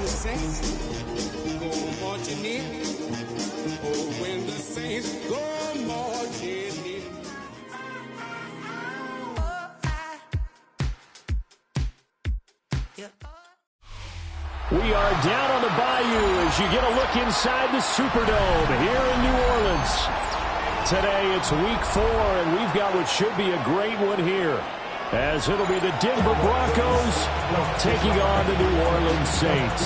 the saints go marching in. Oh, when the saints go marching in. We are down on the bayou as you get a look inside the Superdome here in New Orleans. Today it's week 4, and we've got what should be a great one here, as it'll be the Denver Broncos taking on the New Orleans Saints.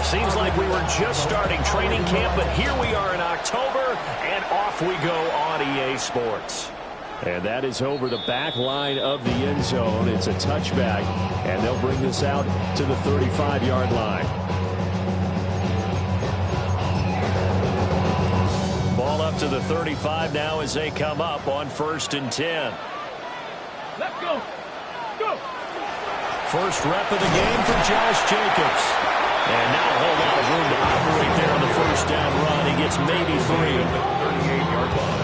Seems like we were just starting training camp, but here we are in October, and off we go on EA Sports. And that is over the back line of the end zone. It's a touchback, and they'll bring this out to the 35-yard line. Ball up to the 35 now as they come up on 1st and 10. Let's go. Go. First rep of the game for Josh Jacobs. And now a whole lot of room to operate there on the first down run. He gets maybe 3.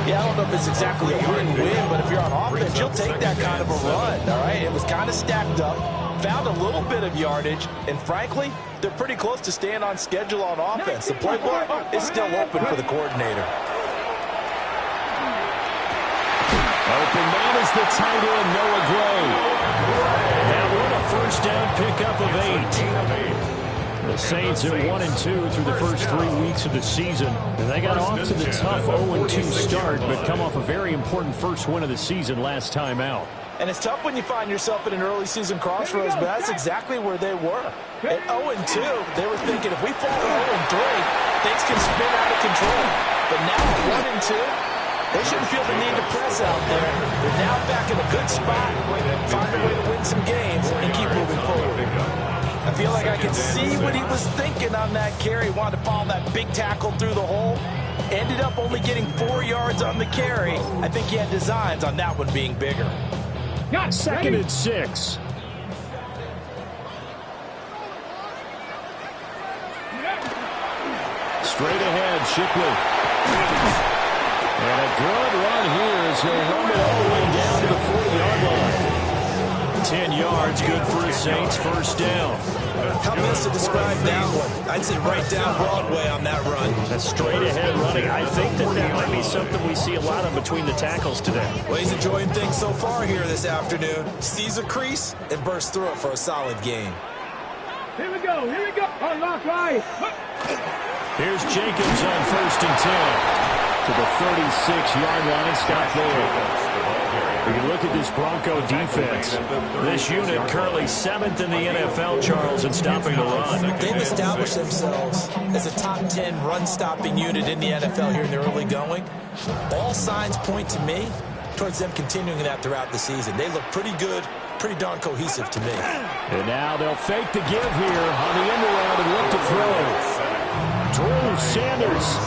Yeah, I don't know if it's exactly a win-win, but if you're on offense, you'll take that kind of a run, all right? It was kind of stacked up, found a little bit of yardage, and frankly, they're pretty close to staying on schedule on offense. The playbook is still open for the coordinator. Open man is the tight end, Noah Gray. Now what a first down pickup of 8. The Saints are 1-2 through the first 3 weeks of the season. And they got off to the tough 0-2 start, but come off a very important first win of the season last time out. And it's tough when you find yourself at an early season crossroads, but that's exactly where they were. At 0-2, they were thinking if we fall to 0-3, things can spin out of control. But now at 1-2, they shouldn't feel the need to press out there. They're now back in a good spot, find a way to win some games, and keep moving forward. I feel like I can see what he was thinking on that carry. Wanted to follow that big tackle through the hole. Ended up only getting 4 yards on the carry. I think he had designs on that one being bigger. Got 2nd and 6. Straight ahead, Shipley. And a good run here as he'll run it all the way down to the 40-yard line. 10 yards, good for the Saints, first down. How best to describe that one? I'd say right down Broadway on that run. That's straight ahead running. I think that might be something we see a lot of between the tackles today. Well, he's enjoying things so far here this afternoon. Sees a crease and bursts through it for a solid gain. Here we go. Unlock right. Here's Jacobs on 1st and 10. To the 36-yard line, stop there. We can look at this Bronco defense. This unit currently 7th in the NFL, Charles, in stopping the run. They've established themselves as a top 10 run-stopping unit in the NFL here in the early going. All signs point to me towards them continuing that throughout the season. They look pretty good, pretty darn cohesive to me. And now they'll fake the give here on the end around and look to throw. Drew Sanders.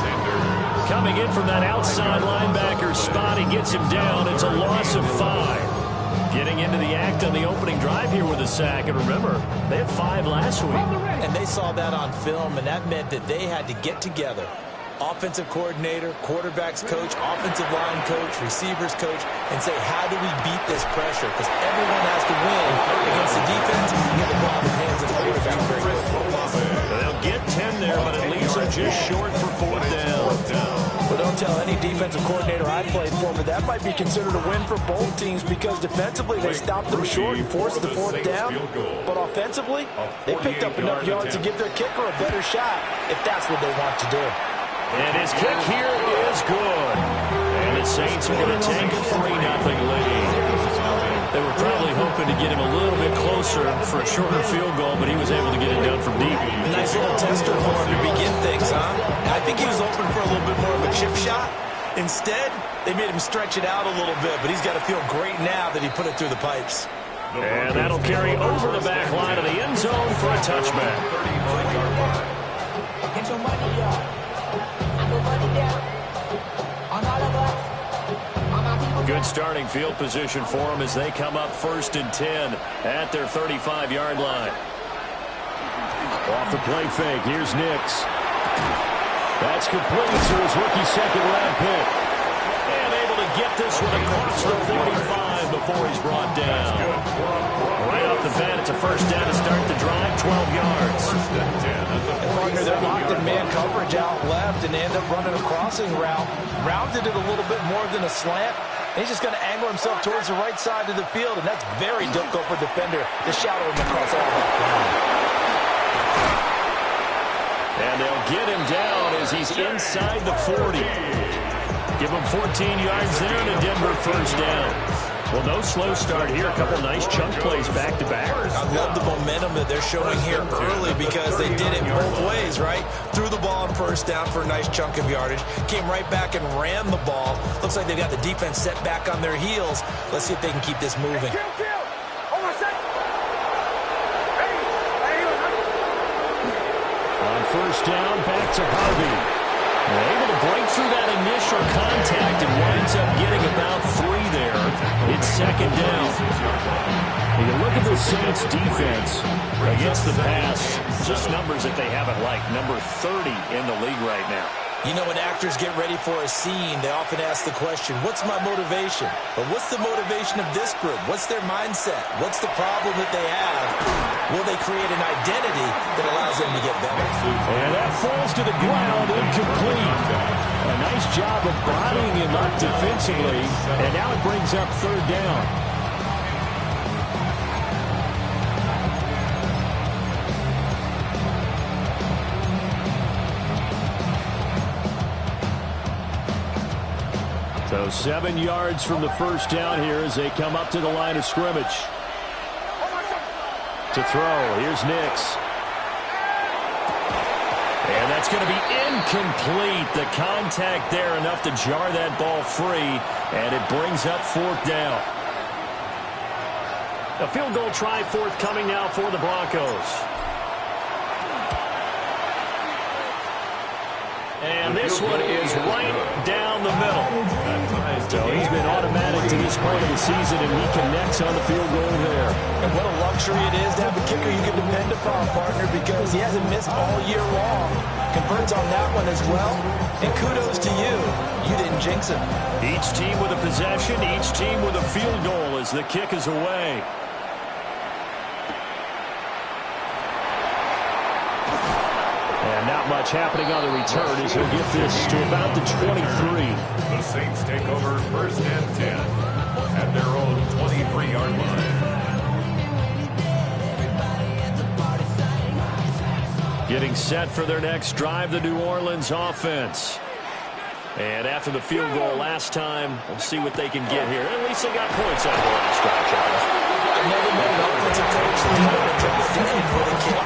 Coming in from that outside linebacker spot, he gets him down. It's a loss of 5. Getting into the act on the opening drive here with a sack. And remember, they had 5 last week. And they saw that on film, and that meant that they had to get together. Offensive coordinator, quarterbacks coach, offensive line coach, receivers coach, and say, how do we beat this pressure? Because everyone has to win against the defense and get the ball in the hands of the quarterback very quickly. They'll get 10 there, but it leaves them just short for 4th down. Well, don't tell any defensive coordinator I played for, but that might be considered a win for both teams because defensively they stopped them short and forced the 4th down. But offensively, they picked up enough yards to give their kicker a better shot if that's what they want to do. And his kick here is good. And the Saints are going to take a 3-0 lead. They were probably hoping to get him a little bit closer for a shorter field goal, but he was able to get it done from deep. A nice little tester for him to begin things, huh? I think he was open for a little bit more of a chip shot. Instead, they made him stretch it out a little bit, but he's got to feel great now that he put it through the pipes. And that'll carry over the back line of the end zone for a touchback. Get your money up. I put money down on all of us. Good starting field position for them as they come up 1st and 10 at their 35-yard line. Off the play fake, here's Nix. That's complete to his rookie second-round pick. And able to get this one across the 45 before he's brought down. Right off the bat, it's a first down to start the drive, 12 yards. And partner, they're locked in man coverage out left, and they end up running a crossing route. Rounded it a little bit more than a slant. And he's just going to angle himself towards the right side of the field, and that's very difficult for a defender to shadow him across all that ground. And they'll get him down as he's inside the 40. Give him 14 yards there and a Denver first down. Well, no slow start here. A couple nice chunk plays back-to-back. I love the momentum that they're showing here early because they did it both ways, right? Threw the ball on first down for a nice chunk of yardage. Came right back and ran the ball. Looks like they've got the defense set back on their heels. Let's see if they can keep this moving. On first down, back to Harvey. Able to break through that initial contact and winds up getting about 3 there. It's second down. You look at the Saints defense against the pass, just numbers that they haven't liked. Number 30 in the league right now. You know, when actors get ready for a scene, they often ask the question, what's my motivation? But what's the motivation of this group? What's their mindset? What's the problem that they have? Will they create an identity that allows them to get better? And that falls to the ground, incomplete. A nice job of bodying him up defensively, and now it brings up third down. So 7 yards from the first down here as they come up to the line of scrimmage. To throw, here's Nix. And that's going to be incomplete. The contact there enough to jar that ball free, and it brings up fourth down. A field goal try forthcoming now for the Broncos. And this one is right down the middle. So he's been automatic to this point of the season, and he connects on the field goal there. And what a luxury it is to have a kicker you can depend upon, partner, because he hasn't missed all year long. Converts on that one as well. And kudos to you. You didn't jinx him. Each team with a possession, each team with a field goal as the kick is away. And not much happening on the return as he'll get this to about the 23. The Saints take over first and 10 at their own 23-yard line. Getting set for their next drive, the New Orleans offense. And after the field goal last time, we'll see what they can get here. At least they got points out of the last drive, Charles. I've never met an offensive coach that's going to drop in for the kick.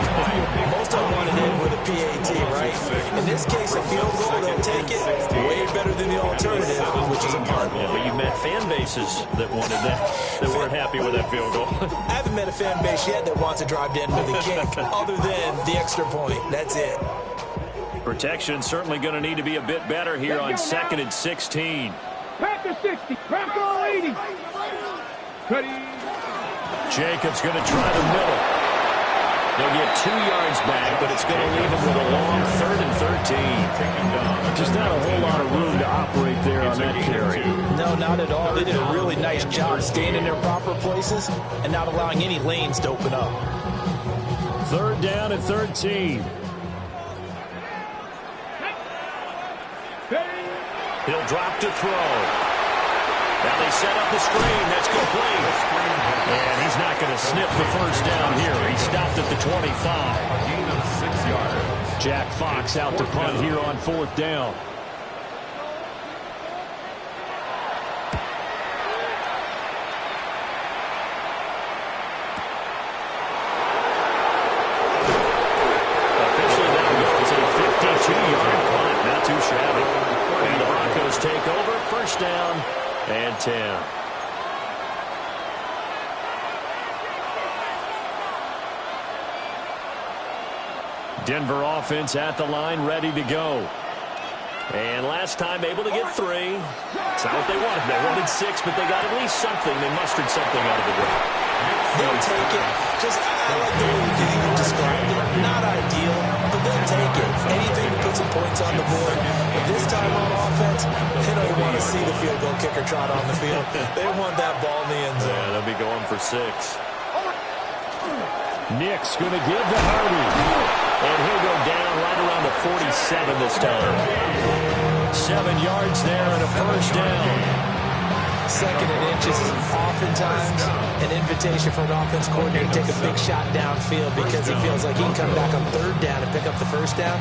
Most of them want it in with a PAT, right? In this case, a field goal, they'll take it way better than the alternative, which is a punt. Yeah, but you've met fan bases that wanted that, that weren't happy with that field goal. I haven't met a fan base yet that wants to drive in with a kick, other than the extra point. That's it. Protection certainly going to need to be a bit better here on 2nd and 16. Packer 60, Packer 80. Ready. Jacobs going to try the middle. They'll get 2 yards back, but it's going to leave them with a long 3rd and 13. Just not a whole lot of room to operate there on that carry. No, not at all. They did a really nice job staying in their proper places and not allowing any lanes to open up. 3rd down and 13. He'll drop to throw. Now they set up the screen. That's complete. And he's not going to sniff the first down here. He stopped at the 25. A gain of 6 yards. Jack Fox out to punt here on 4th down. Officially that was a 52-yard punt. Not too shabby. And the Broncos take over. First down and 10. Denver offense at the line, ready to go. And last time able to get 3. It's not what they wanted. They wanted 6, but they got at least something. They mustered something out of the ground. They'll take it. Just, I like the way you described it. Not ideal, but they'll take it. Anything to put some points points on the board. But this time on offense, they don't want to see the field goal kicker trot on the field. They want that ball in the end zone. Yeah, they'll be going for 6. Nick's going to give to Harvey. And he'll go down right around the 47 this time. 7 yards there and a first down. Second and inches is oftentimes an invitation for an offense coordinator to take a big shot downfield because he feels like he can come back on 3rd down and pick up the first down.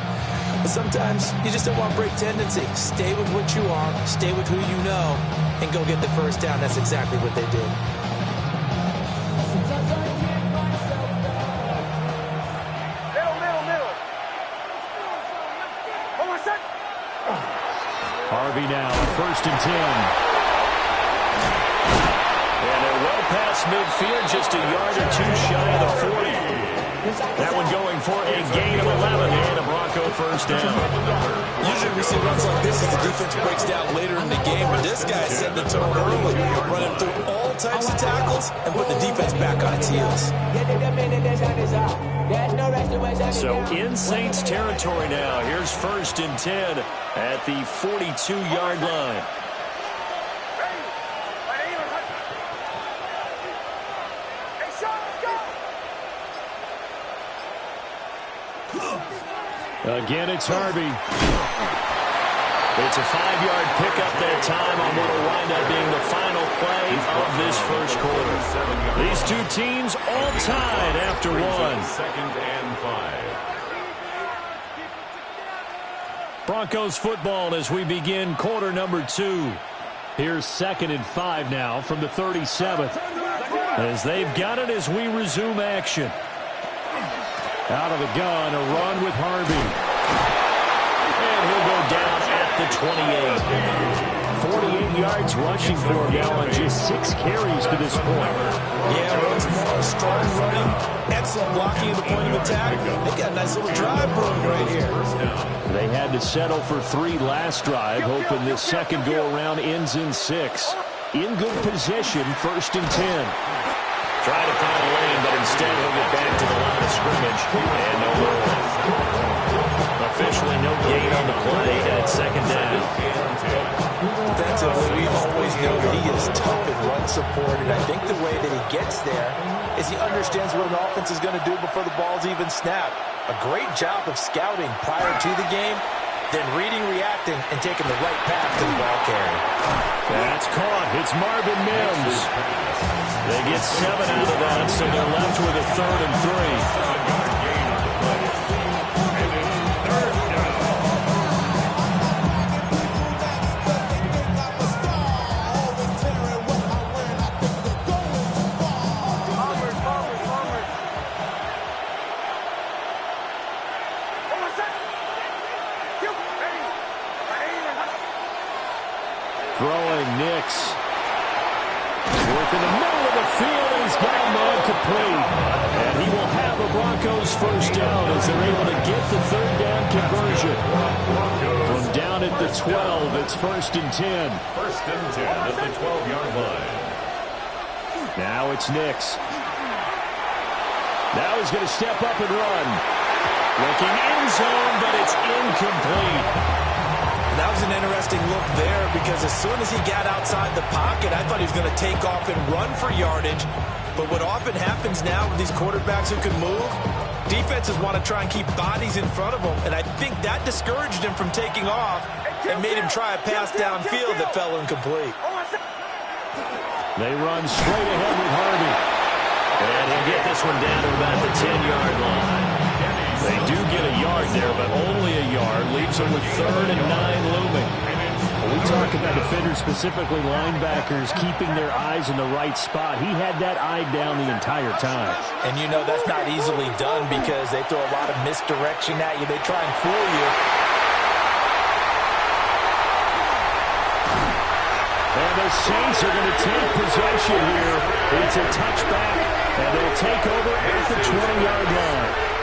But sometimes you just don't want break tendency. Stay with what you are, stay with who you know, and go get the first down. That's exactly what they did. Harvey now on 1st and 10. And they're well past midfield, just a yard or 2 shy of the 40. That one going for a gain of 11 and a Bronco first down. Usually we see runs like this as the defense breaks down later in the game, but this guy set the tone early, running through all types of tackles and put the defense back on its heels. So in Saints territory now, here's 1st and 10 at the 42-yard line. Again, it's Harvey. It's a 5-yard pickup that time on what will wind up being the final play of this first quarter. These two teams all tied after 1. 2nd and 5. Broncos football as we begin quarter number 2. Here's 2nd and 5 now from the 37th. As they've got it as we resume action. Out of the gun, a run with Harvey. And he'll go down at the 28. 48 yards rushing for him now on just 6 carries to this point. Yeah, once more, strong running, excellent blocking at the point of attack. They got a nice little drive brewing right here. They had to settle for 3 last drive, hoping this second go-around ends in 6. In good position, 1st and 10. Try to find a lane, but instead he'll get back to the line of scrimmage. And no more. Officially no gain on the play, and it's 2nd down. Defensively, we always know that he is tough and run support, and I think the way that he gets there is he understands what an offense is going to do before the ball's even snapped. A great job of scouting prior to the game, then reading, reacting, and taking the right path to the ball carrier. That's caught. It's Marvin Mims. They get 7 out of that, so they're left with a 3rd and 3. Throwing Nix. Work in the middle of the field, and he's got a man complete. And he will have a Broncos first down as they're able to get the 3rd down conversion. From down at the 12, it's 1st and 10. 1st and 10 at the 12-yard line. Now it's Nix. Now he's going to step up and run. Looking end zone, but it's incomplete. That was an interesting look there because as soon as he got outside the pocket, I thought he was going to take off and run for yardage. But what often happens now with these quarterbacks who can move, defenses want to try and keep bodies in front of them. And I think that discouraged him from taking off and made him try a pass downfield that fell incomplete. They run straight ahead with Harvey. And he'll get this one down to about the 10-yard line. They do get a yard there, but only a yard. Leaves them with 3rd and 9 looming. When we talk about defenders, specifically linebackers, keeping their eyes in the right spot, he had that eye down the entire time. And you know that's not easily done because they throw a lot of misdirection at you. They try and fool you. And the Saints are going to take possession here. It's a touchback, and they'll take over at the 20-yard line.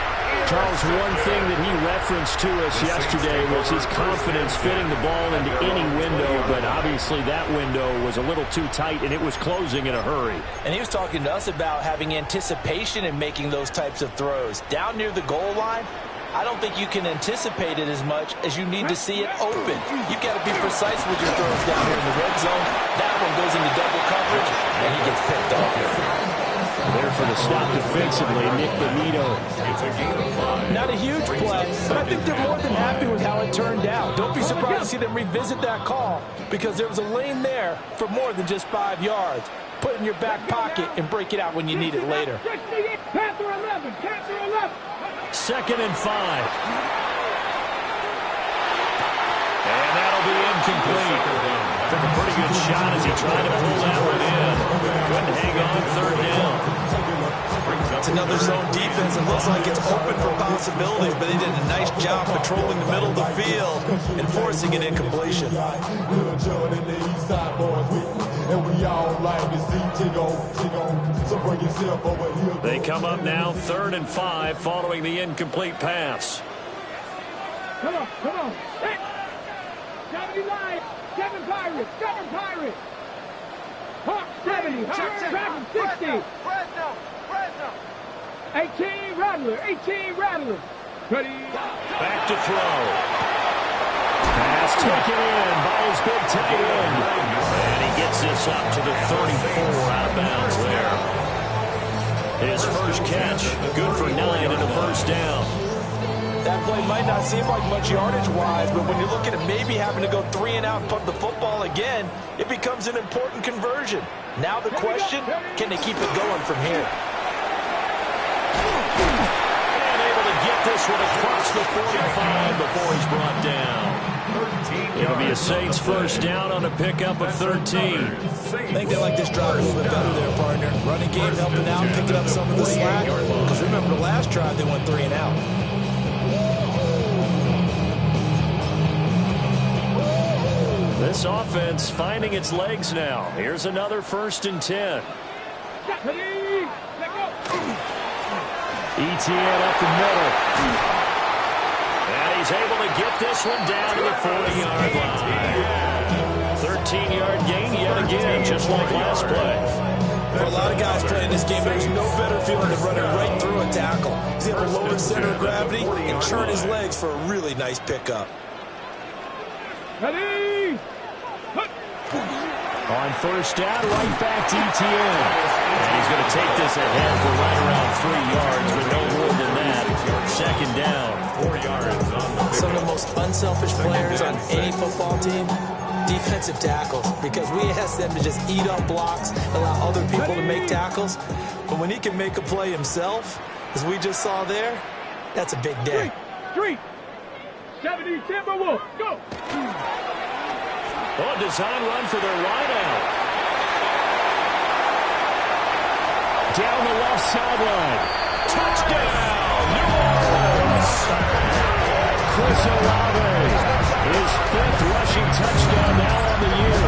Charles, one thing that he referenced to us yesterday was his confidence fitting the ball into any window, but obviously that window was a little too tight, and it was closing in a hurry. And he was talking to us about having anticipation in making those types of throws. Down near the goal line, I don't think you can anticipate it as much as you need to see it open. You've got to be precise with your throws down here in the red zone. That one goes into double coverage, and he gets picked off. There for the stop defensively, Nick Bonito. It's a gain of 5. Not a huge play, but I think they're more than happy with how it turned out. Don't be surprised to see them revisit that call because there was a lane there for more than just 5 yards. Put it in your back pocket and break it out when you need it later. Panther 11, Panther 11. 2nd and 5. And that'll be incomplete. Took a pretty good shot as he tried to pull that one in. Couldn't hang on 3rd down. It's another zone defense. It looks like it's open for possibilities, but they did a nice job patrolling the middle of the field and forcing an incompletion. They come up now 3rd and 5 following the incomplete pass. Come on. Hey. 79, 7 Pirates, 7 Pirates. Hawk 70, Dragon 60. 18 Rattler. Ready. Back to throw. Pass taken in by his big tight end. And he gets this up to the 34 out of bounds there. His first catch, good for 9 and a first down. That play might not seem like much yardage-wise, but when you're looking at maybe having to go 3 and out and punt the football again, it becomes an important conversion. Now the question, can they keep it going from here? And able to get this one across the 45 before he's brought down. It'll be a Saints first down on a pickup of 13. I think they like this drive a little bit better there, partner. Running game helping out, picking up some of the slack. Because remember, the last drive they went 3 and out. This offense finding its legs now. Here's another 1st and 10. Etienne up the middle. And he's able to get this one down to the 40-yard line. 13-yard gain yet again, just like last play. For a lot of guys playing this game, there's no better feeling than running right through a tackle. He's able to lower his center of gravity and turn his legs for a really nice pickup. Ready. On 1st down, right back to Etienne. And he's going to take this ahead for right around 3 yards, but no more than that. 2nd down. 4 yards on the Some of the most unselfish players on any football team, defensive tackles, because we ask them to just eat up blocks, allow other people to make tackles. But when he can make a play himself, as we just saw there, that's a big day. 3. 70 Timberwolves, go. Oh, design run for their wideout. Down the left sideline. Touchdown, New Orleans. Chris Olave, his 5th rushing touchdown now on the year.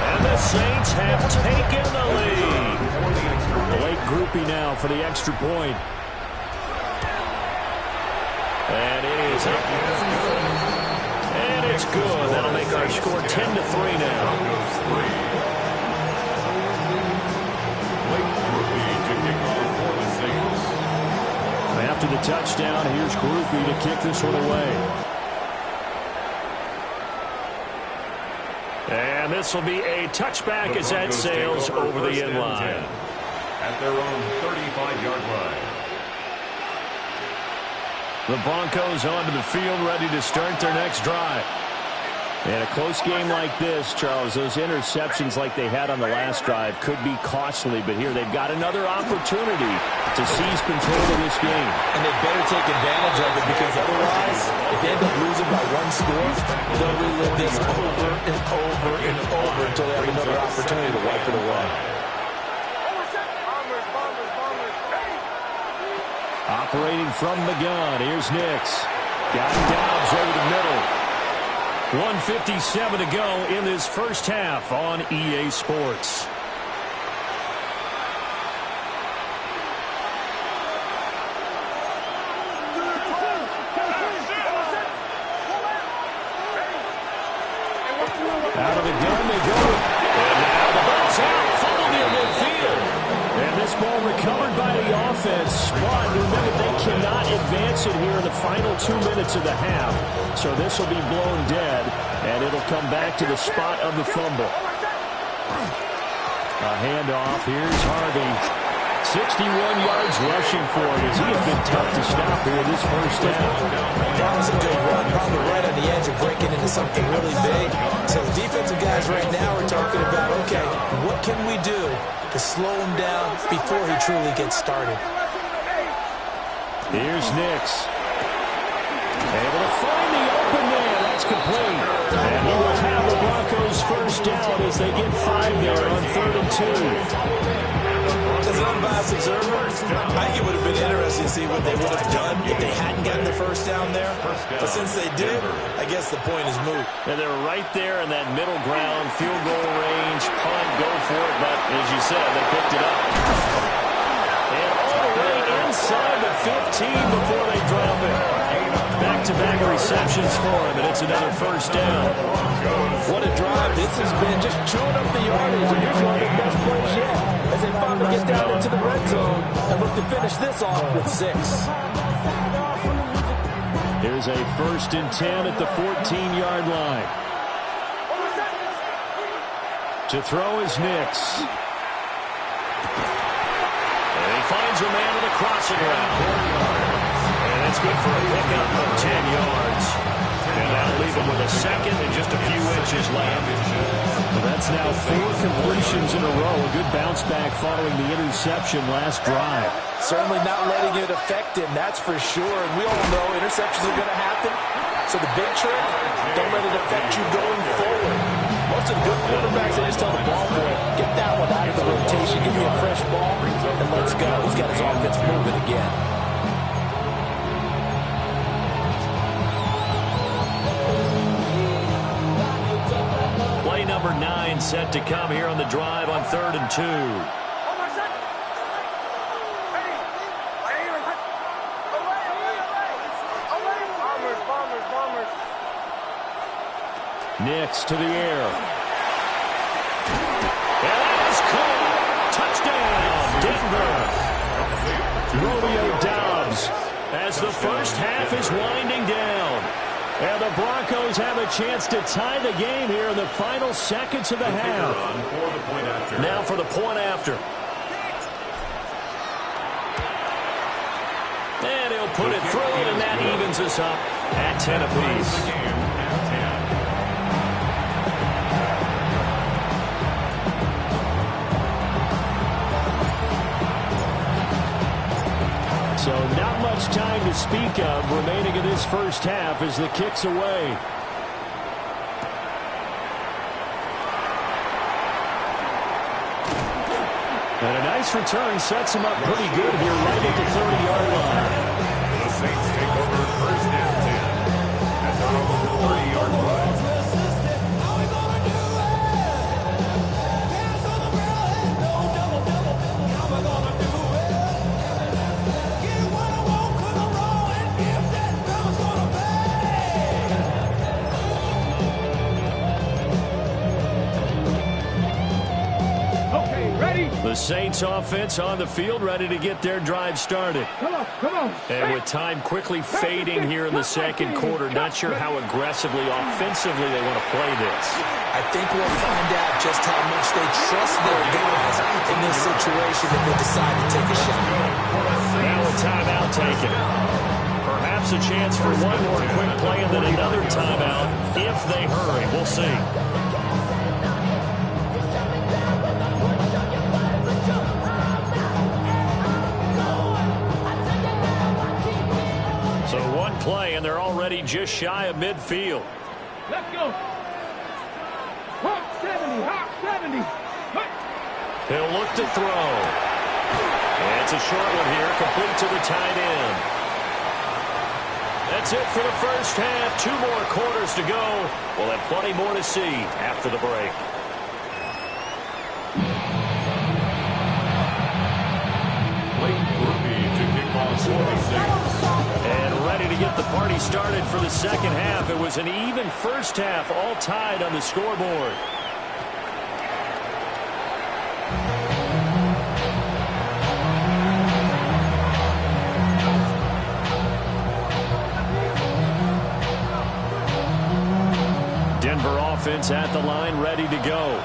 And the Saints have taken the lead. Late groupie now for the extra point. And it is up. And it's good. That'll make our score 10-3 now. After the touchdown, here's Groupie to kick this one away. And this will be a touchback as that sails over the end line. At their own 35-yard line. The Broncos onto the field, ready to start their next drive. In a close game like this, Charles, those interceptions like they had on the last drive could be costly, but here they've got another opportunity to seize control of this game. And they better take advantage of it, because otherwise, if they end up losing by 1 score, they'll relive this over and over and over until they have another opportunity to wipe it away. Operating from the gun, here's Nix. Got Dobbs over the middle. 1:57 to go in this first half on EA Sports. Out of the gun they go. And now the ball's out. Fumbled near midfield. And this ball recovered by the offense. But remember, they cannot advance advance it here in the final 2 minutes of the half. So this will be blown dead, and it'll come back to the spot of the fumble. A handoff. Here's Harvey. 61 yards rushing for it as he has been tough to stop here this first half. That was a good run, probably right on the edge of breaking into something really big. So the defensive guys right now are talking about, okay, what can we do to slow him down before he truly gets started? Here's Nix. Able to find the open man. That's complete. And he will have the Broncos first down as they get 5 there on 3rd and 2. As an unbiased observer, I think it would have been interesting to see what they would have done if they hadn't gotten the first down there. But since they did, I guess the point is moot. And they're right there in that middle ground, field goal range, punt, go for it. But as you said, they picked it up. And all the way inside the 15 before they drop it. Back-to-back receptions for him, and it's another first down. What a drive. This has been just chewing up the yardage. And here's one of the best plays yet as they finally get down into the red zone and look to finish this off with 6. Here's a 1st and 10 at the 14-yard line. To throw is Nix. And he finds a man with a crossing route. And it's good for a pickup of 10 yards. And that'll leave him with a second and just a few inches left. Well, that's now 4 completions in a row. A good bounce back following the interception last drive. Certainly not letting it affect him, that's for sure. And we all know interceptions are going to happen. So the big trick, don't let it affect you going forward. Most of the good quarterbacks, they just tell the ball boy, get that one out of the rotation, give me a fresh ball, and let's go. He's got his offense moving again. Play number 9 set to come here on the drive on 3rd and 2. Nix to the air. And that is caught. Touchdown, Denver. Romeo Doubs as the first half is winding down. And the Broncos have a chance to tie the game here in the final seconds of the half. Now for the point after. And he'll put it through it, and that evens us up at 10 apiece. So not much time to speak of remaining in this first half as the kick's away. And a nice return sets him up pretty good here right at the 30-yard line. The Saints take over 1st and 10 at their own 30-yard line. The Saints offense on the field, ready to get their drive started. Come on. And with time quickly fading here in the second quarter, not sure how aggressively, offensively they want to play this. I think we'll find out just how much they trust their guys in this situation if they decide to take a shot. Now a timeout taken. Perhaps a chance for one more quick play and then another timeout if they hurry. We'll see. So one play, and they're already just shy of midfield. Let's go. Hawk 70. He'll look to throw. And it's a short one here, complete to the tight end. That's it for the first half. 2 more quarters to go. We'll have plenty more to see after the break. And ready to get the party started for the second half. It was an even first half, all tied on the scoreboard. Denver offense at the line, ready to go.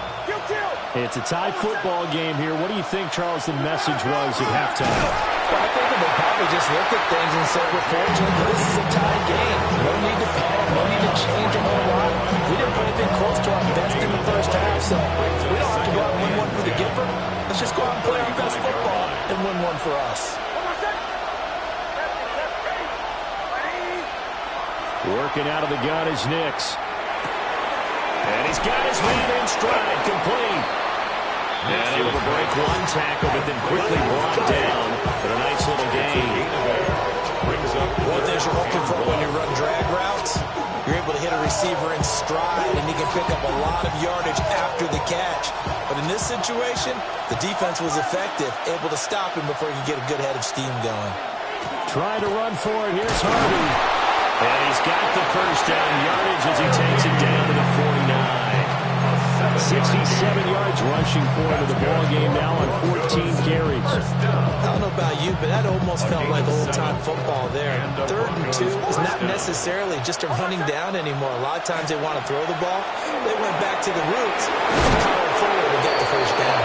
It's a tie football game here. What do you think, Charles, the message was at halftime? Well, I think they probably just looked at things and said, we're fortunate that this is a tie game. No need to panic. No need to change a whole lot. We didn't put anything close to our best in the first half, so we don't have to go out and win one for the giver. Let's just go out and play our best football and win one for us. Working out of the gun is Nix. And he's got his man in stride, complete. And able to break one tackle, but then quickly brought down. But a nice little gain. One thing you're hoping for when you run drag routes, you're able to hit a receiver in stride, and he can pick up a lot of yardage after the catch. But in this situation, the defense was effective, able to stop him before he could get a good head of steam going. Trying to run for it. Here's Harvey. And he's got the first down yardage as he takes it down to the 49. 67 yards rushing for him in the ball game now on 14 carries. I don't know about you, but that almost felt like old-time football there. 3rd and 2 is not necessarily just a running down anymore. A lot of times they want to throw the ball. They went back to the roots and powered forward to get the first down.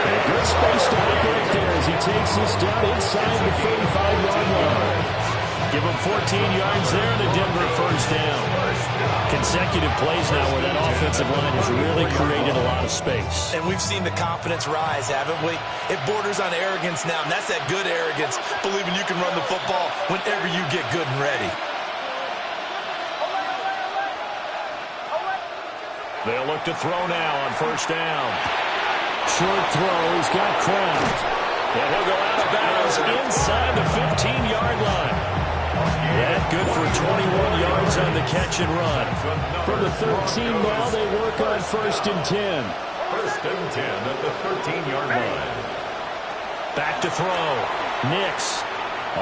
And a good space to operate there as he takes this down inside the 35-yard line. Give him 14 yards there and a Denver first down. Consecutive plays now where that offensive line has really created a lot of space. And we've seen the confidence rise, haven't we? It borders on arrogance now, and that's that good arrogance, believing you can run the football whenever you get good and ready. They'll look to throw now on first down. Short throw, he's got Kraft. And he'll go out of bounds inside the 15-yard line. Yeah, good for 21 yards on the catch and run. From the 13 now, they work on 1st and 10. 1st and 10 at the 13-yard line. Back to throw. Nix.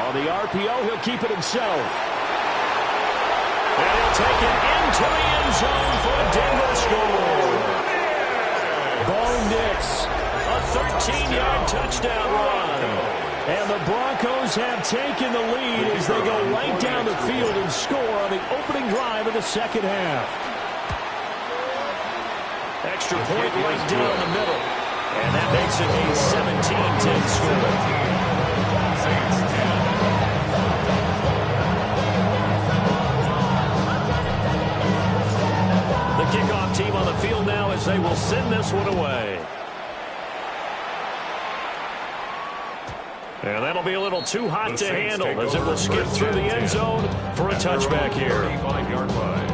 On the RPO, he'll keep it himself. And he'll take it into the end zone for a Denver score. Bo Nix, a 13-yard touchdown run. And the Broncos have taken the lead as they go right down the field and score on the opening drive of the second half. Extra point right down the middle. And that makes it a 17-10 score. The kickoff team on the field now as they will send this one away. And that'll be a little too hot to handle as it will skip through the end zone for a touchback here. 35-yard line.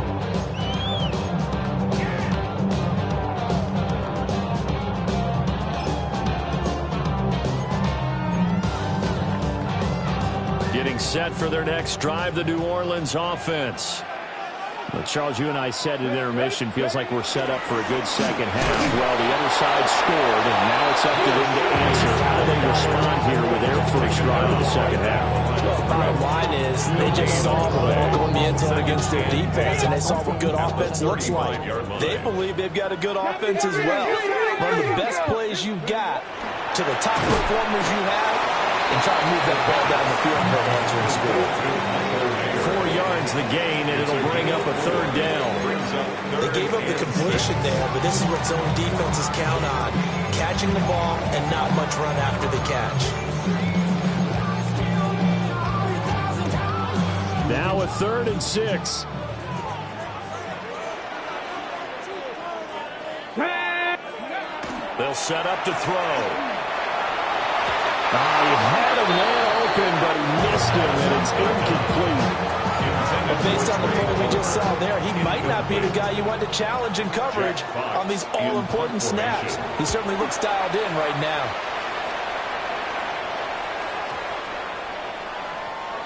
Getting set for their next drive, the New Orleans offense. Well, Charles, you and I said in intermission, feels like we're set up for a good second half. Well, the other side scored, and now it's up to them to answer. How do they respond here with their first drive of the second half? Well, the bottom line is they just saw the ball go in the end zone against their defense, and they saw what good offense looks like. They believe they've got a good offense as well. Run the best plays you've got to the top performers you have, and try to move that ball down the field for an answering score. 4 yards the gain, and it'll bring up a third down. They gave up the completion there, but this is what zone defenses count on. Catching the ball and not much run after the catch. Now a 3rd and 6. They'll set up to throw. He had a man open, but he missed him, and it's incomplete. But based on the play we just saw there, he might not be the guy you want to challenge in coverage on these all-important snaps. He certainly looks dialed in right now.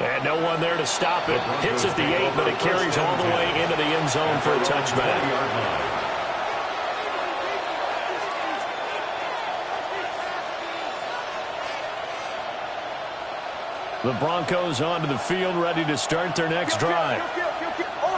And no one there to stop it. Hits at the 8, but it carries all the way into the end zone for a touchback. The Broncos onto the field, ready to start their next drive.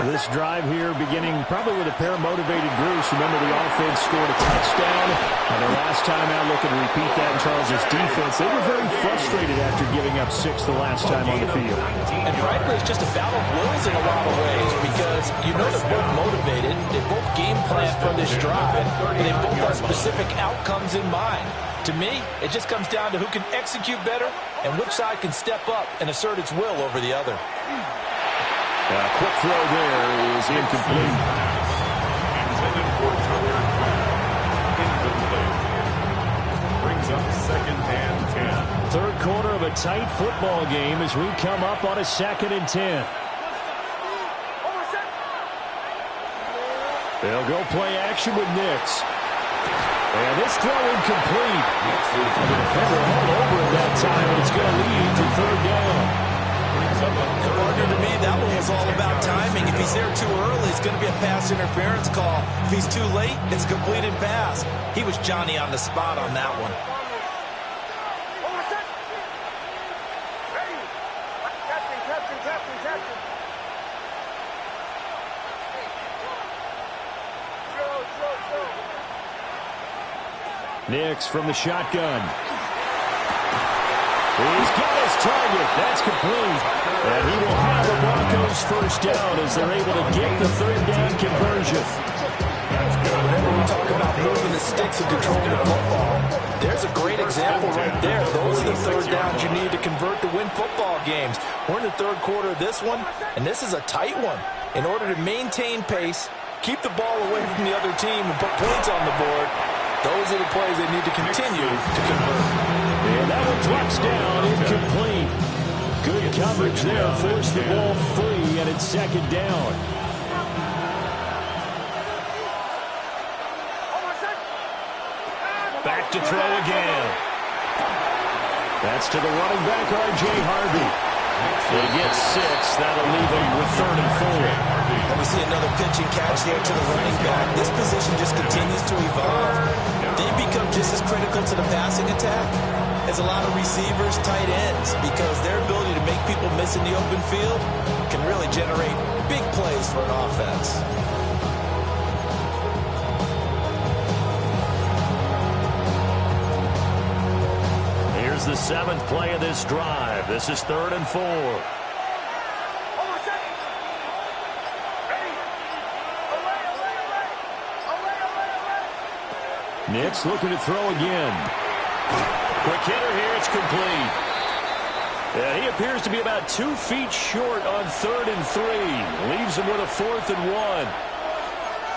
This drive here beginning probably with a pair of motivated groups. Remember, the offense scored a touchdown. And their last time out, looking to repeat that in Charles' defense. They were very frustrated after giving up 6 the last time on the field. And frankly, it's just a battle of wills in a lot of ways, because because you know they're both motivated. They both game plan for this drive, and they both have specific outcomes in mind. To me, it just comes down to who can execute better and which side can step up and assert its will over the other. A quick throw there is incomplete. Intended for Tucker. Incomplete. Brings up 2nd and 10. Third quarter of a tight football game as we come up on a 2nd and 10. They'll go play action with Nix. And this throw incomplete. The defender held over at that time, and it's going to lead to 3rd down. Partner, to me, that one was all about timing. If he's there too early, it's going to be a pass interference call. If he's too late, it's a completed pass. He was Johnny on the spot on that one. Nix from the shotgun. He's got his target. That's complete. And he will have the Broncos first down as they're able to get the 3rd down conversion. Whenever we talk about moving the sticks and controlling the football, there's a great example right there. Those are the 3rd downs you need to convert to win football games. We're in the 3rd quarter of this one, and this is a tight one. In order to maintain pace, keep the ball away from the other team, and put points on the board, those are the plays they need to continue to convert. And that one drops down, incomplete. Good coverage there, forced the ball free, and it's 2nd down. Back to throw again. That's to the running back, R.J. Harvey. They get 6. That'll leave him with 3rd and 4. And we see another pitch and catch there to the running back. This position just continues to evolve. They become just as critical to the passing attack as a lot of receivers, tight ends, because their ability to make people miss in the open field can really generate big plays for an offense. Here's the 7th play of this drive. This is 3rd and 4. Nix looking to throw again. Quick hitter here, it's complete. Yeah, he appears to be about 2 feet short on 3rd and 3. Leaves him with a 4th and 1.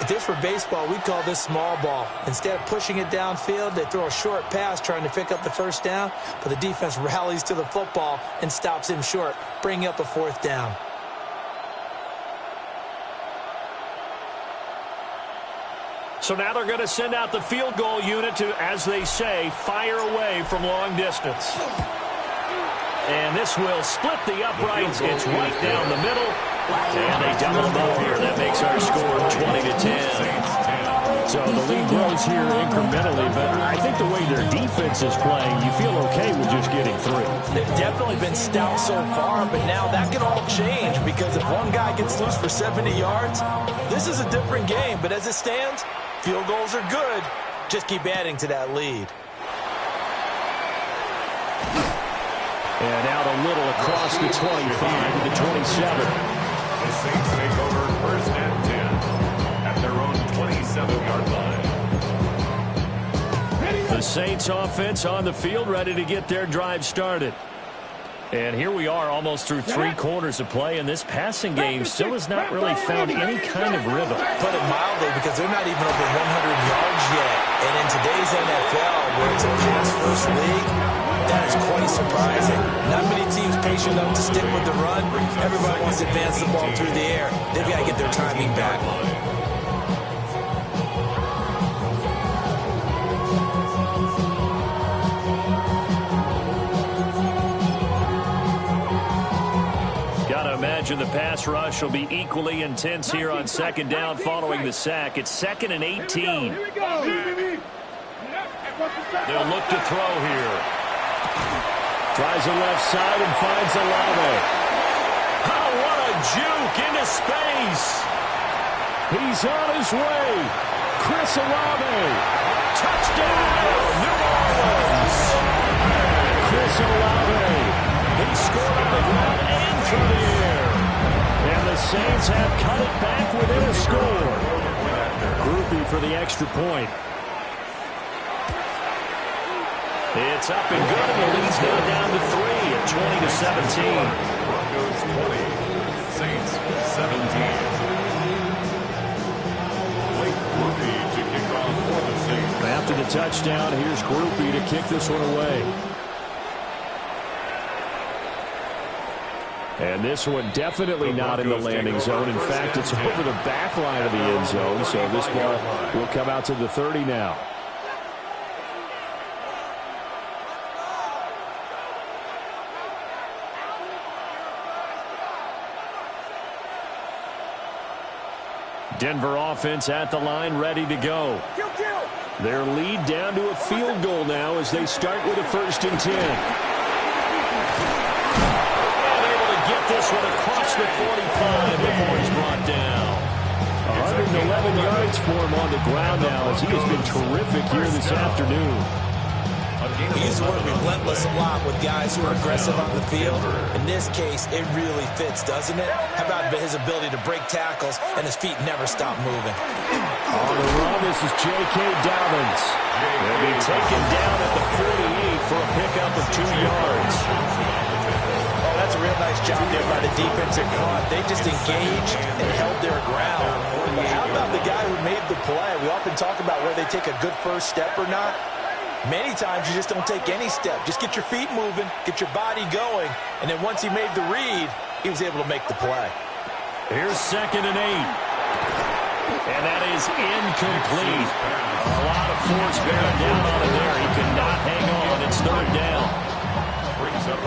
If this were baseball, we'd call this small ball. Instead of pushing it downfield, they throw a short pass trying to pick up the 1st down, but the defense rallies to the football and stops him short, bringing up a 4th down. So now they're going to send out the field goal unit to, as they say, fire away from long distance. And this will split the uprights. It's right down the middle. And they double them up here. That makes our score 20-10. So the lead grows here incrementally, but I think the way their defense is playing, you feel okay with just getting 3. They've definitely been stout so far, but now that can all change, because if one guy gets loose for 70 yards, this is a different game. But as it stands, field goals are good. Just keep adding to that lead. And out a little across the 25 to the 27. The Saints take over 1st and 10 at their own 27-yard line. The Saints offense on the field, ready to get their drive started. And here we are almost through 3 quarters of play, and this passing game still has not really found any kind of rhythm. Put it mildly, because they're not even over 100 yards yet. And in today's NFL, where it's a pass-first league, that is quite surprising. Not many teams patient enough to stick with the run. Everybody wants to advance the ball through the air. They've got to get their timing back. Imagine the pass rush will be equally intense here on 2nd down following the sack. It's 2nd and 18. They'll look to throw here. Tries the left side and finds Olave. Oh, what a juke into space. He's on his way. Chris Olave. Touchdown, New Orleans. Chris Olave. He scored on the ground and through the air. And the Saints Saints have cut it back within a score. Grupe for the extra point. It's up and good, and the lead's now down to 3 at 20-17. Broncos 20, Saints 17. Blake Grupe to kick off for the Saints. After the touchdown, here's Grupe to kick this one away. And this one definitely not in the landing zone. In fact, it's over the back line of the end zone, so this ball will come out to the 30 now. Denver offense at the line, ready to go. Their lead down to a field goal now as they start with a 1st and 10. And able to get this one across the 45 before he's brought down. 111 yards for him on the ground now as he has been terrific here this afternoon. We use the word relentless a lot with guys who are aggressive on the field. In this case, it really fits, doesn't it? How about his ability to break tackles and his feet never stop moving? On the run, this is J.K. Dobbins. He'll be taken down at the 48 for a pickup of 2 yards. Oh, that's a real nice job there by the defensive front. They just engaged and held their ground. But how about the guy who made the play? We often talk about whether they take a good first step or not. Many times you just don't take any step. Just get your feet moving, get your body going, and then once he made the read, he was able to make the play. Here's 2nd and 8. And that is incomplete. A lot of force bearing down on him there. He could not hang on. It's 3rd down.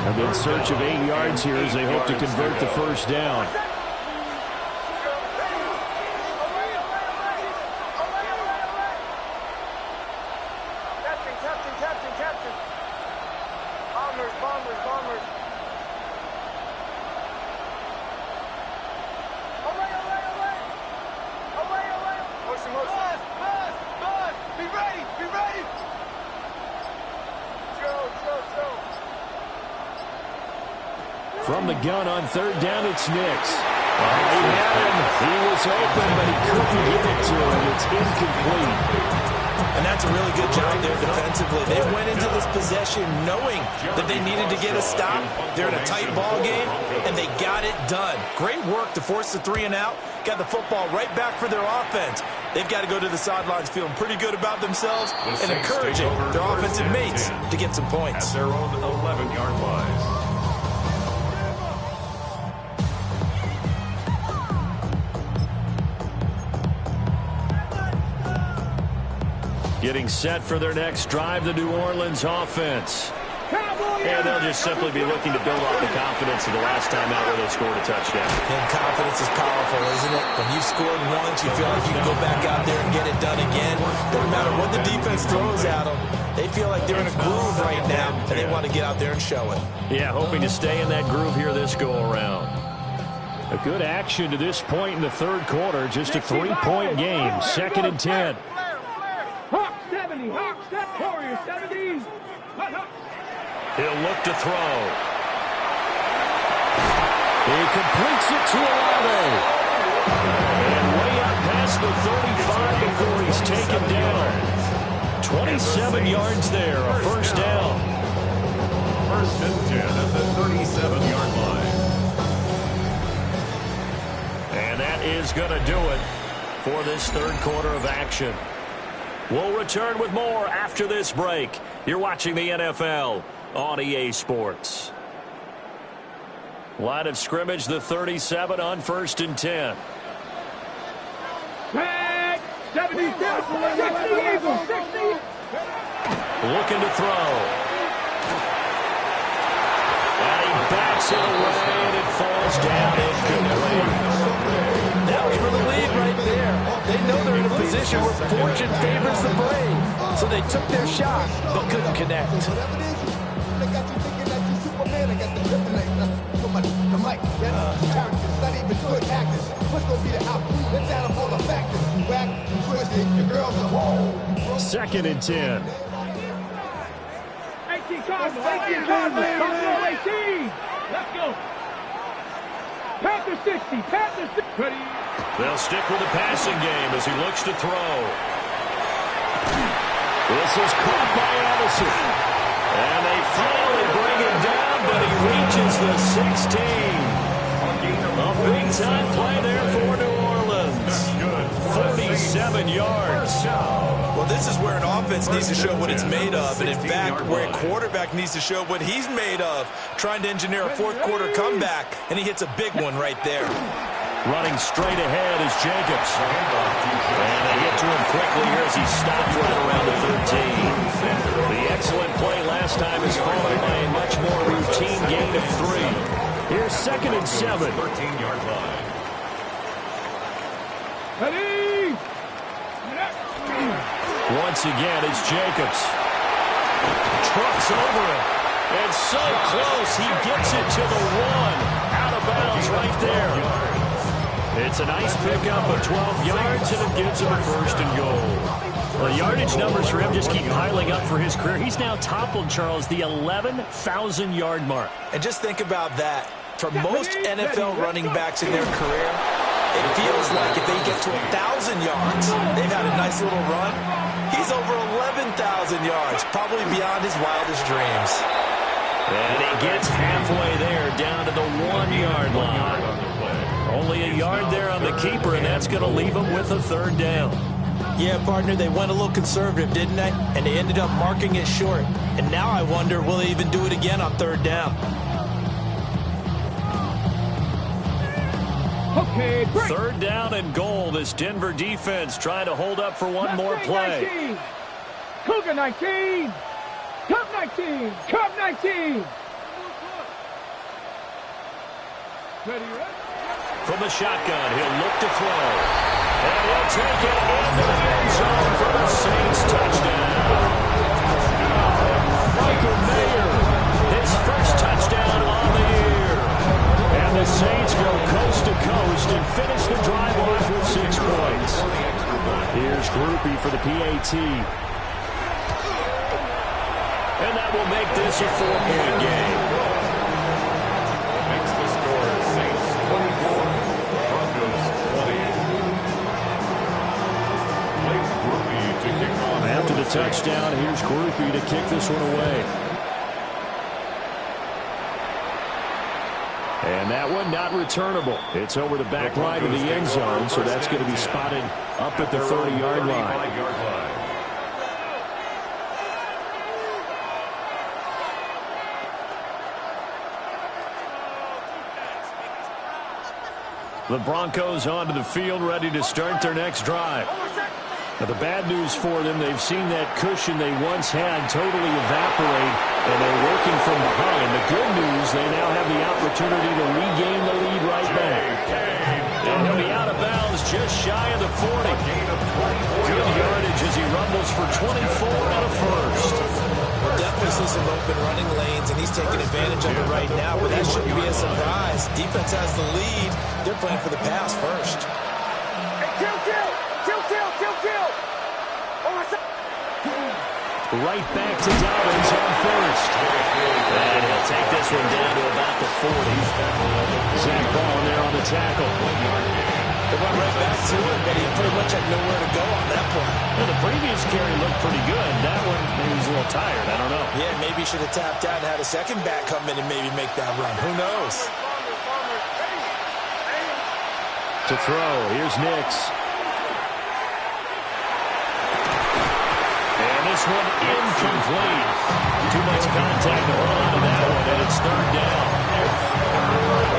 And in search of 8 yards here as they hope to convert the 1st down. From the gun on 3rd down, it's Nix. He had him. He was open, but he couldn't get it to him. It's incomplete. And that's a really good job there defensively. They went into this possession knowing that they needed to get a stop. They're in a tight ball game, and they got it done. Great work to force the 3 and out. Got the football right back for their offense. They've got to go to the sidelines feeling pretty good about themselves and encouraging their offensive mates to get some points. At their own 11-yard line. Getting set for their next drive, the New Orleans offense. And they'll just simply be looking to build off the confidence of the last time out where they scored a touchdown. And confidence is powerful, isn't it? When you've scored once, you feel like you can go back out there and get it done again. Doesn't matter what the defense throws at them. They feel like they're in a groove right now, and they want to get out there and show it. Yeah, hoping to stay in that groove here this go-around. A good action to this point in the 3rd quarter. Just a 3-point game. 2nd and 10. Hawk 70, Hawk 70, Warrior 70. He'll look to throw. He completes it to Olave. And way out past the 35 before he's taken down. 27 yards there, a 1st down. 1st and 10 at the 37-yard line. And that is going to do it for this 3rd quarter of action. We'll return with more after this break. You're watching the NFL on EA Sports. Line of scrimmage, the 37 on 1st and 10. Tag 70, 60, 60. Looking to throw. And he backs it away, and it falls down incomplete. That was for the lead right there. They know they're in a position where fortune favors the brave. So they took their shot, but couldn't connect. Second and 10. 18 Cardinals, 18 Cardinals, 18. Let's go. Panther 60. Panther 60. Ready. They'll stick with the passing game as he looks to throw. This is caught by Addison. And they finally bring it down, but he reaches the 16. A big-time play there for New Orleans. 47 yards. Well, this is where an offense needs to show what it's made of, and in fact, where a quarterback needs to show what he's made of, trying to engineer a fourth-quarter comeback, and he hits a big one right there. Running straight ahead is Jacobs. And they get to him quickly here as he stopped right around the 13. The excellent play last time is followed by a much more routine gain of 3. Here's 2nd and 7. 13-yard line. Ready. Once again, it's Jacobs. Trucks over it. And so close, he gets it to the 1. Out of bounds right there. It's a nice pickup of 12 yards, and it gives him a 1st and goal. The yardage numbers for him just keep piling up for his career. He's now toppled, Charles, the 11,000-yard mark. And just think about that. For most NFL running backs in their career, it feels like if they get to 1,000 yards, they've had a nice little run. He's over 11,000 yards, probably beyond his wildest dreams. And he gets halfway there, down to the 1-yard line. Only a yard there on the keeper, and that's going to leave him with a 3rd down. Yeah, partner, they went a little conservative, didn't they? And they ended up marking it short. And now I wonder, will they even do it again on 3rd down? Okay, break. 3rd down and goal. This Denver defense trying to hold up for one more play. 19. Cougar 19. Cub 19. Cub 19. Ready, ready. From the shotgun, he'll look to throw. And he'll take it into the end zone for the Saints touchdown. Michael Mayer, his first touchdown on the year. And the Saints go coast to coast and finish the drive off with 6 points. Here's Groupie for the PAT. And that will make this a 4-point game. Makes the score Saints 24, Broncos 20. Blake Groupie to kick off. After the touchdown, here's Groupie to kick this one away. And that one not returnable. It's over the back line of the end zone, so that's going to be spotted up at the 30-yard line. The Broncos onto the field, ready to start their next drive. Now, the bad news for them, they've seen that cushion they once had totally evaporate, and they're working from behind. The good news, they now have the opportunity to regain the lead right back. And he'll be out of bounds just shy of the 40. Good yardage as he rumbles for 24 and a 1st. We'll definitely see some open running lanes, and he's taking advantage of it right now, but that shouldn't be a surprise. Defense has the lead. They're playing for the pass first. Hey, kill. Right back to Dobbins on 1st. And he'll take this one down to about the 40. Zach Ball there on the tackle. They went right back to him, but he pretty much had nowhere to go on that play. Well, the previous carry looked pretty good. That one, he was a little tired. I don't know. Yeah, maybe he should have tapped out and had a second back come in and maybe make that run. Who knows? To throw, here's Nix. And this one incomplete. Too much contact to hold on to that one, and it's 3rd down.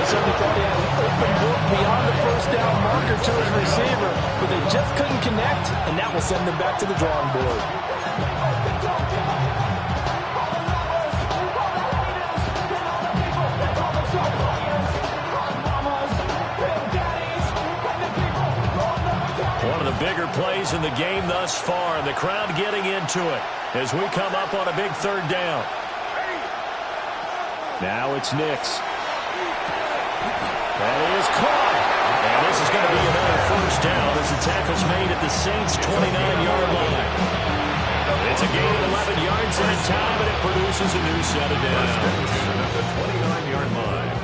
Somebody thought he had an open book beyond the 1st down marker to his receiver, but they just couldn't connect, and that will send them back to the drawing board. One of the bigger plays in the game thus far, and the crowd getting into it as we come up on a big 3rd down. Now it's Nix. That is caught. And this is going to be another 1st down as the tackle's made at the Saints' 29-yard line. It's a gain of 11 yards at a time, and it produces a new set of downs. At the 29-yard line.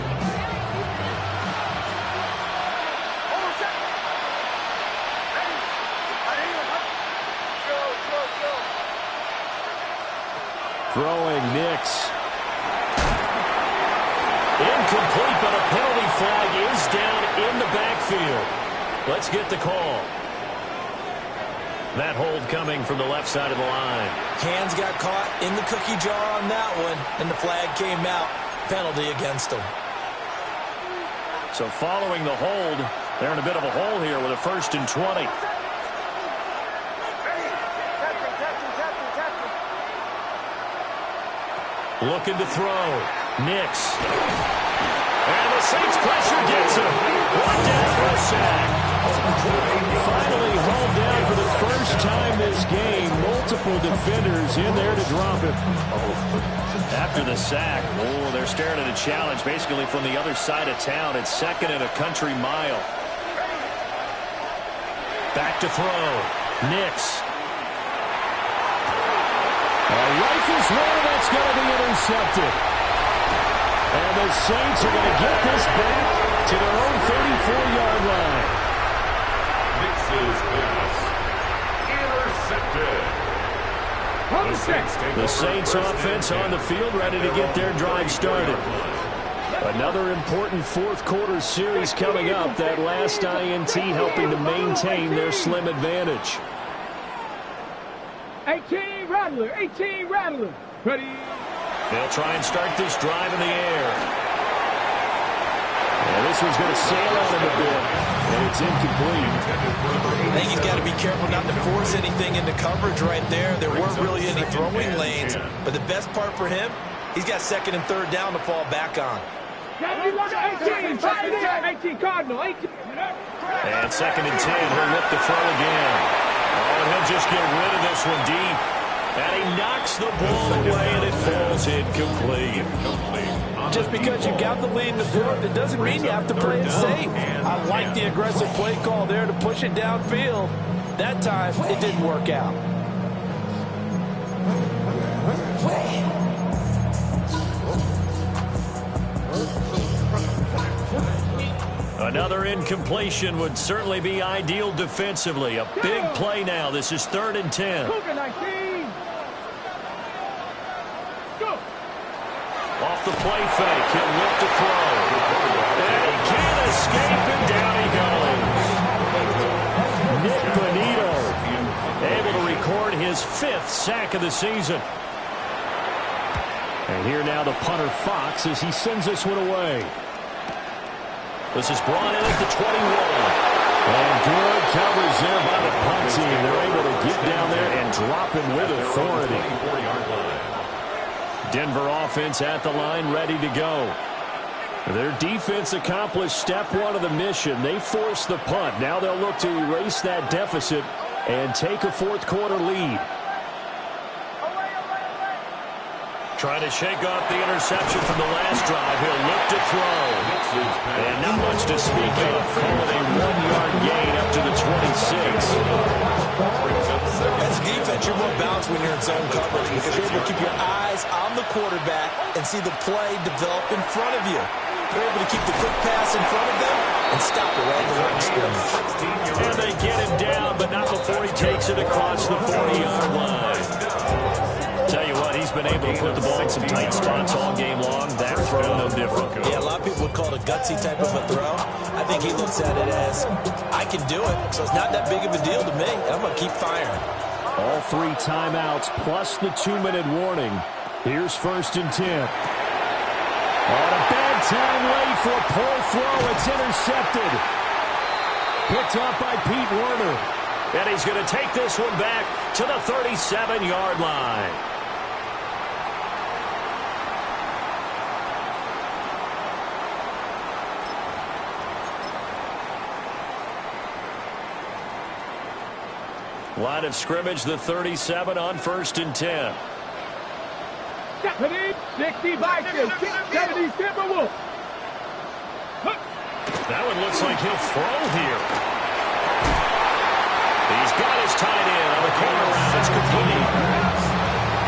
Throwing Nix. Incomplete, but a penalty flag is down in the backfield. Let's get the call. That hold coming from the left side of the line. Hands got caught in the cookie jar on that one, and the flag came out. Penalty against him. So following the hold, they're in a bit of a hole here with a 1st and 20. Looking to throw. Nix. And the Saints pressure gets him. Brought down for a sack. Finally hauled down for the first time this game. Multiple defenders in there to drop him. After the sack, they're staring at a challenge basically from the other side of town. It's 2nd and a country mile. Back to throw. Nix. Rifles one, that's going to be intercepted. And the Saints are going to get this back to their own 34-yard line. Nix's pass. Intercepted. The Saints offense on the field, ready to get their drive started. Another important 4th quarter series coming up. That last INT helping to maintain their slim advantage. 18 Rattler, 18 Rattler. Ready. They'll try and start this drive in the air. And this one's going to sail out in a bit, and it's incomplete. I think he's got to be careful not to force anything into coverage right there. There weren't really any throwing lanes, but the best part for him, he's got 2nd and 3rd down to fall back on. 18 Cardinal, 18. And 2nd and 10, he'll look to throw again. Oh, and he'll just get rid of this one deep. And he knocks the ball away, and it falls incomplete. Just because you got the lead in the 4th, it doesn't mean you have to play it safe. I like the aggressive play call there to push it downfield. That time, it didn't work out. Another incompletion would certainly be ideal defensively. A big play now. This is 3rd and 10. Off the play fake, he'll look to throw. And he can't escape, and down he goes. Nick Bonito able to record his 5th sack of the season. And here now the punter Fox as he sends this one away. This is brought in at the 21. And good coverage there by the punt team. They're able to get down there and drop him with authority. Denver offense at the line, ready to go. Their defense accomplished step 1 of the mission. They forced the punt. Now they'll look to erase that deficit and take a 4th quarter lead. Trying to shake off the interception from the last drive. He'll look to throw. And not much to speak of. Calling a 1-yard gain up to the 26. As a defense, you're more balanced when you're in zone coverage because you're able to keep your eyes on the quarterback and see the play develop in front of you. You're able to keep the quick pass in front of them and stop it right at the line of scrimmage. And they get him down, but not before he takes it across the 40-yard line. Tell you what, he's been able to put the ball in some tight spots all game long. That throw, no different. Yeah, a lot of people would call it a gutsy type of a throw. I think he looks at it as, I can do it, so it's not that big of a deal to me. I'm going to keep firing. All 3 timeouts plus the 2-minute warning. Here's 1st and 10. On a bad time late for a poor throw. It's intercepted. Picked up by Pete Werner. And he's going to take this one back to the 37-yard line. Line of scrimmage, the 37 on 1st and 10. 60 Vikings, 70 Timberwolves. That one looks like he'll throw here. He's got his tight end on the corner route. It's complete.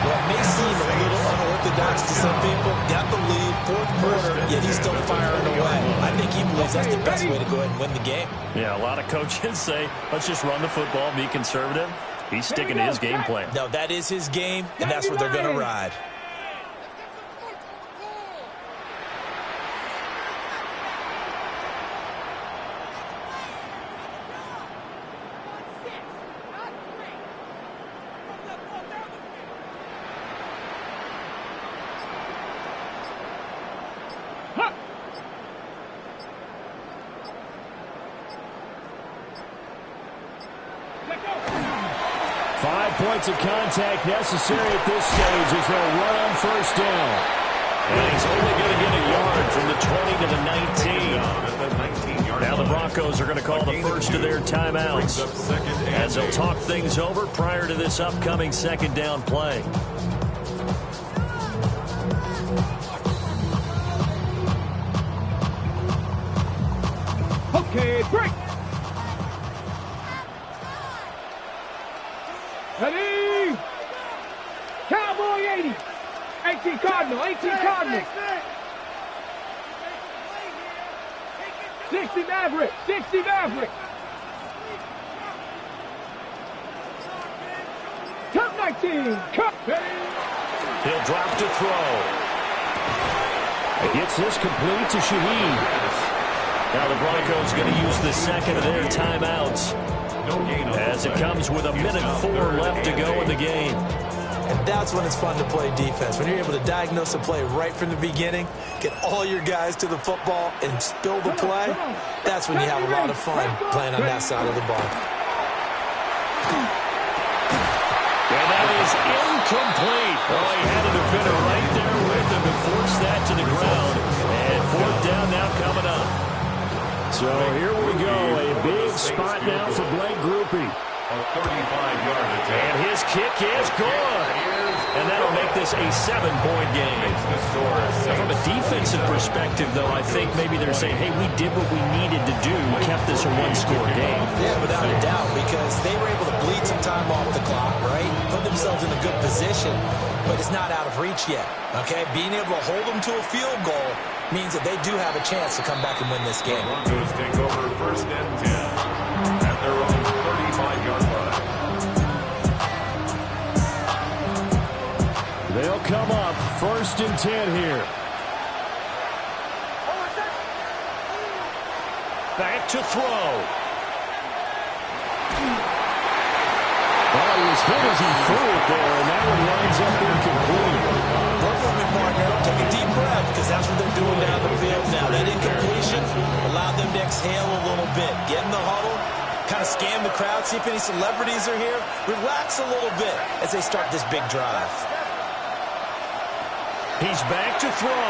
Well, it may seem a little unorthodox to some people. Got the lead, 4th quarter, yet he's still firing away. I think he believes that's the best way to go ahead and win the game. Yeah, a lot of coaches say, let's just run the football, be conservative. He's sticking to his game plan. No, that is his game, and that's what they're going to ride. 5 points of contact necessary at this stage as they'll run on first down. And he's only going to get a yard from the 20 to the 19. Now the Broncos are going to call the first of their timeouts as they'll talk things over prior to this upcoming second down play. Okay, break. Ready? Cowboy 80. 18 Cardinal, 18 Cardinal. 60 Maverick, 60 Maverick. Top 19, cut. He'll drop to throw. He gets this complete to Shaheed. Now the Broncos going to use the second of their timeouts as it comes with 1:04 left to go in the game. And that's when it's fun to play defense. When you're able to diagnose a play right from the beginning, get all your guys to the football, and spill the play, that's when you have a lot of fun playing on that side of the ball. And that is incomplete. Oh, he had a defender right there with him to force that to the ground. And fourth down now coming up. So here we go. A big spot now for Blake Grupe. A 35-yard attempt. And his kick is good. And that'll make this a 7-point game. From a defensive perspective, though, I think maybe they're saying, hey, we did what we needed to do. We kept this a one-score game. Yeah, without a doubt, because they were able to bleed some time off the clock, right? Put themselves in a good position, but it's not out of reach yet, okay? Being able to hold them to a field goal means that they do have a chance to come back and win this game. The Broncos take over first and 10 at their own 35-yard line. They'll come up first and 10 here. Back to throw. Well, he was hit as he threw it there, and that one lines up incomplete. Work with me, partner. Take a deep breath, because that's what they're doing down the field now. That incompletion allowed them to exhale a little bit. Get in the huddle, kind of scan the crowd, see if any celebrities are here. Relax a little bit as they start this big drive. He's back to throw.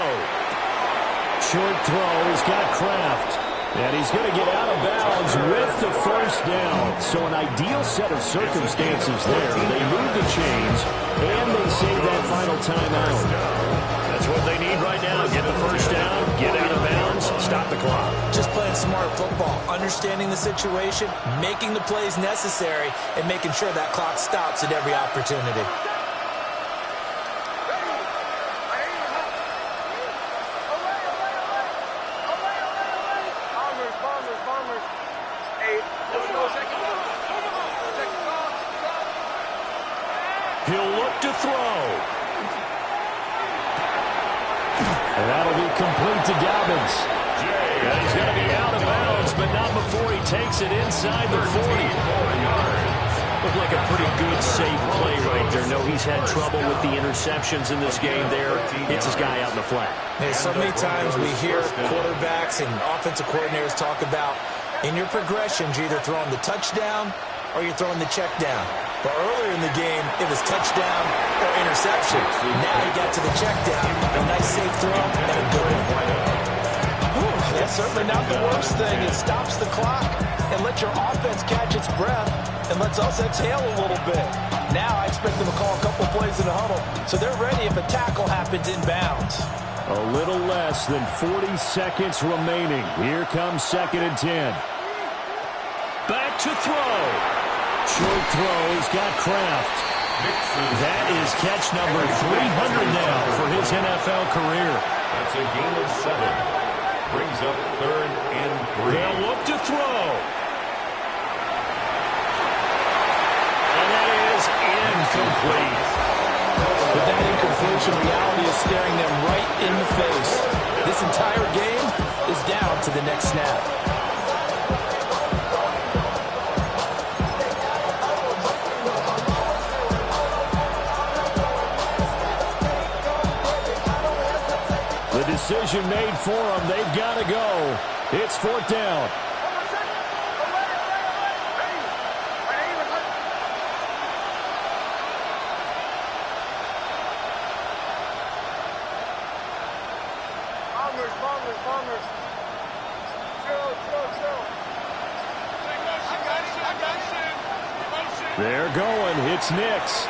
Short throw. He's got Kraft. And he's going to get out of bounds with the first down. So an ideal set of circumstances there. They move the chains, and they save that final timeout. That's what they need right now. Get the first down, get out of bounds, stop the clock. Just playing smart football, understanding the situation, making the plays necessary, and making sure that clock stops at every opportunity. He'll look to throw. And that'll be complete to Dobbins. And he's going to be out of bounds, but not before he takes it inside the 40. Looked like a pretty good, safe play right there. No, he's had trouble with the interceptions in this game there. Hits his guy out in the flat. Man, so many times we hear quarterbacks and offensive coordinators talk about in your progressions, you're either throwing the touchdown or you're throwing the check down. But earlier in the game, it was touchdown or interception. Now he got to the check down. A nice safe throw and a good one. That's certainly not the worst thing. It stops the clock and lets your offense catch its breath and lets us exhale a little bit. Now I expect them to call a couple plays in the huddle, so they're ready if a tackle happens inbounds. A little less than 40 seconds remaining. Here comes second and 10. Back to throw. Short throw. He's got Kraft. That is catch number 300 now for his NFL career. That's a gain of 7. Brings up third and 3. They'll look to throw. And that is incomplete. But that incompletion, reality is staring them right in the face. This entire game is down to the next snap. Decision made for them. They've got to go. It's fourth down. They're going. It's Nix.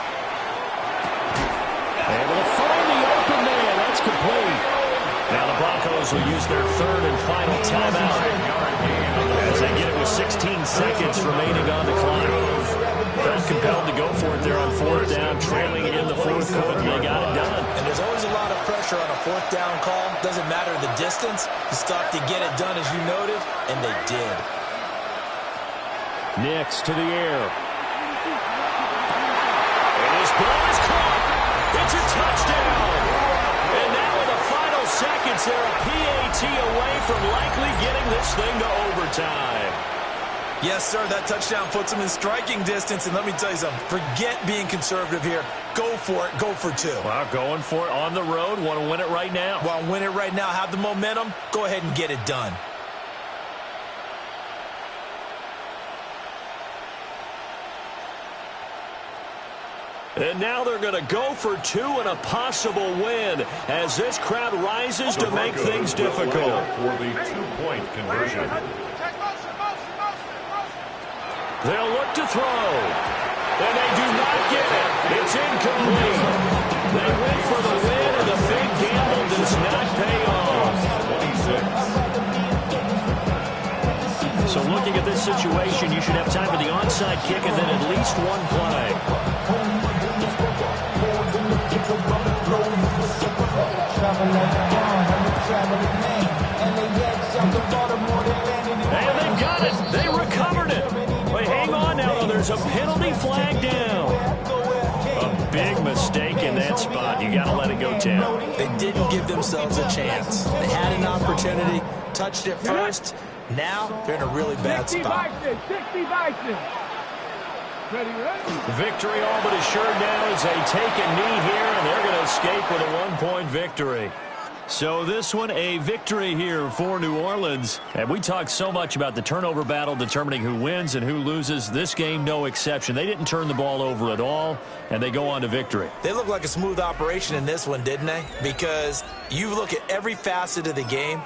Able to find the open man. That's complete. Now the Broncos will use their third and final timeout as they get it with 16 seconds remaining on the clock. Felt compelled to go for it there on fourth down, trailing it in the fourth quarter, and they got it done. And there's always a lot of pressure on a fourth down call. Doesn't matter the distance. You stop to get it done, as you noted, and they did. Nix to the air. And his ball is caught. It's a touchdown. And now in the final seconds, they're a PAT away from likely getting this thing to overtime. Yes, sir, that touchdown puts them in striking distance. And let me tell you something, forget being conservative here. Go for it. Go for two. Well, going for it on the road. Want to win it right now. Want to win it right now. Have the momentum. Go ahead and get it done. And now they're going to go for two and a possible win as this crowd rises to make things difficult. For the two-point conversion. They'll look to throw. And they do not get it. It's incomplete. They went for the win, and the big gamble does not pay off. 26. So looking at this situation, you should have time for the onside kick and then at least one play. And they've got it. They recovered it. But hang on now, though. There's a penalty flag down. A big mistake in that spot. You got to let it go down. They didn't give themselves a chance. They had an opportunity, touched it first. Now they're in a really bad spot. 60 Bison. Ready? Victory all but assured now as they take a knee here, and they're going to escape with a one-point victory. So this one, a victory here for New Orleans. And we talked so much about the turnover battle determining who wins and who loses. This game, no exception. They didn't turn the ball over at all, and they go on to victory. They look like a smooth operation in this one, didn't they? Because you look at every facet of the game,